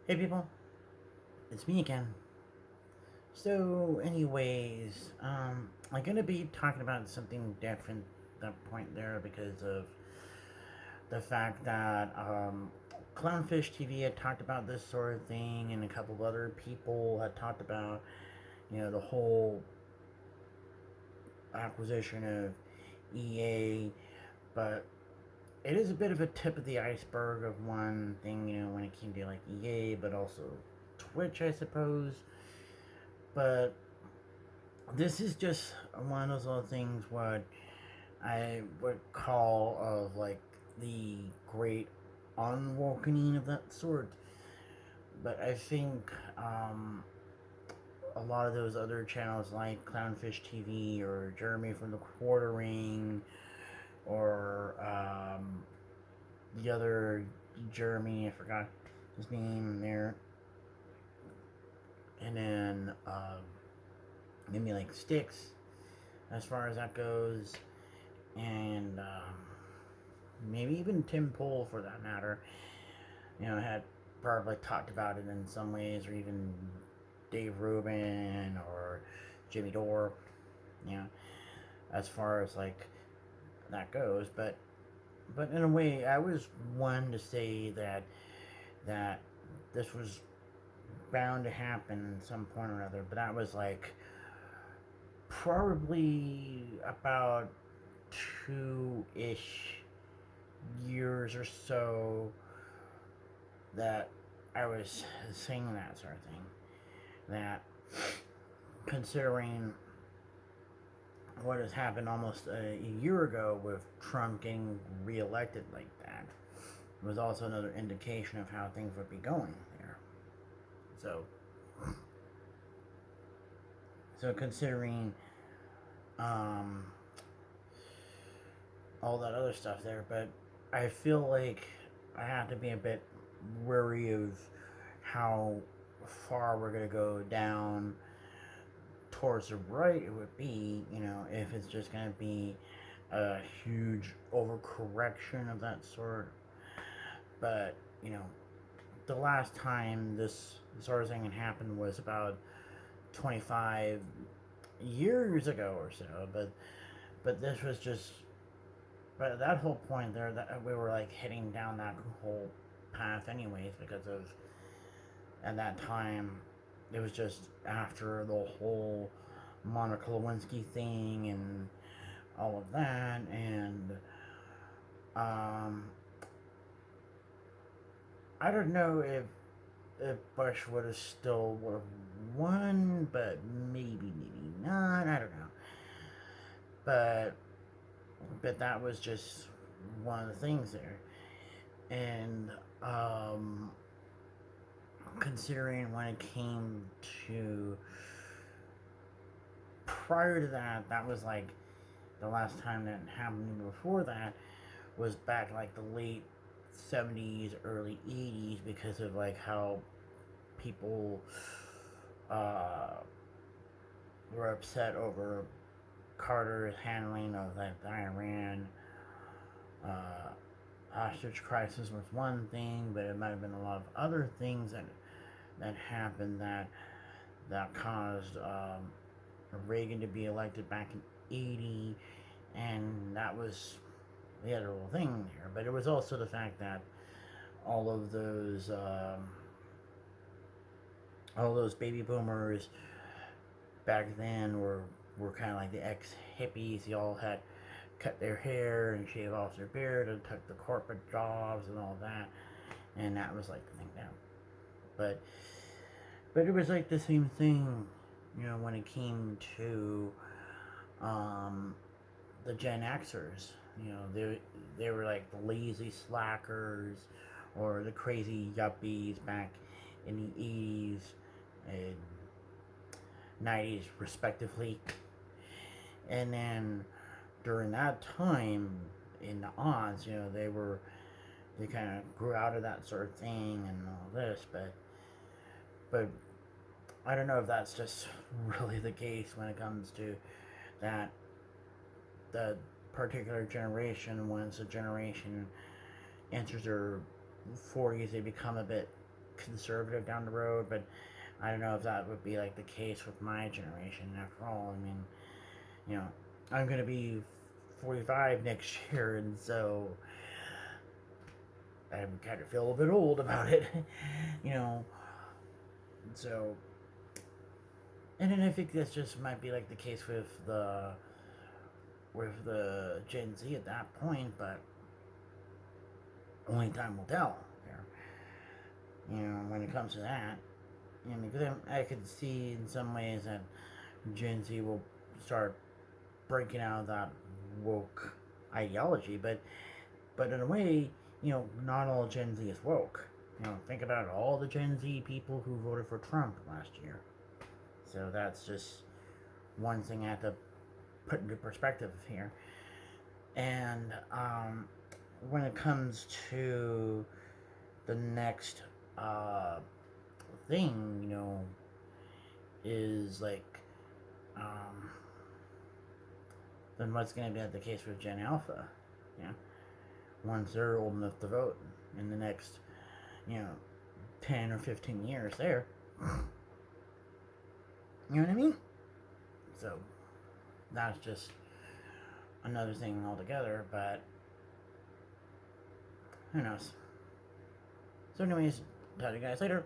Hey people, it's me again. So, anyways, I'm gonna be talking about something different at that point there because of the fact that Clownfish TV had talked about this sort of thing, and a couple of other people had talked about, the whole acquisition of EA, but it is a bit of a tip of the iceberg of one thing, when it came to like EA, but also Twitch, I suppose. But this is just one of those little things what I would call of like the Great Unwokening of that sort. But I think a lot of those other channels like Clownfish TV or Jeremy from the Quartering or the other Jeremy, I forgot his name there, and then maybe like Sticks as far as that goes, and maybe even Tim Pool for that matter, had probably talked about it in some ways, or even Dave Rubin or Jimmy Dore, you know, as far as like that goes. But in a way, I was one to say that this was bound to happen at some point or other. But that was like probably about 2-ish years or so that I was saying that sort of thing. That considering what has happened almost a year ago with Trump getting reelected like that was also another indication of how things would be going there. So, so considering um, all that other stuff there, but I feel like I have to be a bit wary of how far we're going to go down towards the right it would be, if it's just going to be a huge overcorrection of that sort. But, the last time this sort of thing had happened was about 25 years ago or so. But this was just, but at that whole point there, that we were like heading down that whole path anyways, because of, at that time, it was just after the whole Monica Lewinsky thing and all of that, and um, I don't know if Bush would have still would have won, but maybe not. I don't know, but that was just one of the things there, and considering when it came to prior to that, that was like the last time that happened. Before that was back like the late 70s, early 80s, because of like how people were upset over Carter's handling of like the Iran uh, hostage crisis was one thing, but it might have been a lot of other things that happened that caused Reagan to be elected back in '80, and that was the other little thing there. But it was also the fact that all of those baby boomers back then were kind of like the ex hippies. They all had cut their hair and shave off their beard and took the corporate jobs and all that, and that was like the thing now. But it was like the same thing, when it came to the Gen Xers. They were like the lazy slackers or the crazy yuppies back in the 80s and 90s respectively. And then during that time in the odds, they kind of grew out of that sort of thing and all this, but I don't know if that's just really the case when it comes to that the particular generation. Once a generation enters their 40s, they become a bit conservative down the road, but I don't know if that would be like the case with my generation. After all, I mean, you know, I'm gonna be 45 next year, and so I kind of feel a bit old about it, you know. So, and then I think this just might be like the case with the Gen Z at that point, but only time will tell. You know, when it comes to that, you know, because I could see in some ways that Gen Z will start breaking out of that woke ideology, but in a way, you know, not all Gen Z is woke. You know, think about all the Gen Z people who voted for Trump last year. So that's just one thing I have to put into perspective here. And when it comes to the next uh, thing, you know, is like, um, then what's going to be the case with Gen Alpha? Yeah, once they're old enough to vote in the next, you know, 10 or 15 years there. You know what I mean? So that's just another thing altogether, but who knows? So anyways, talk to you guys later.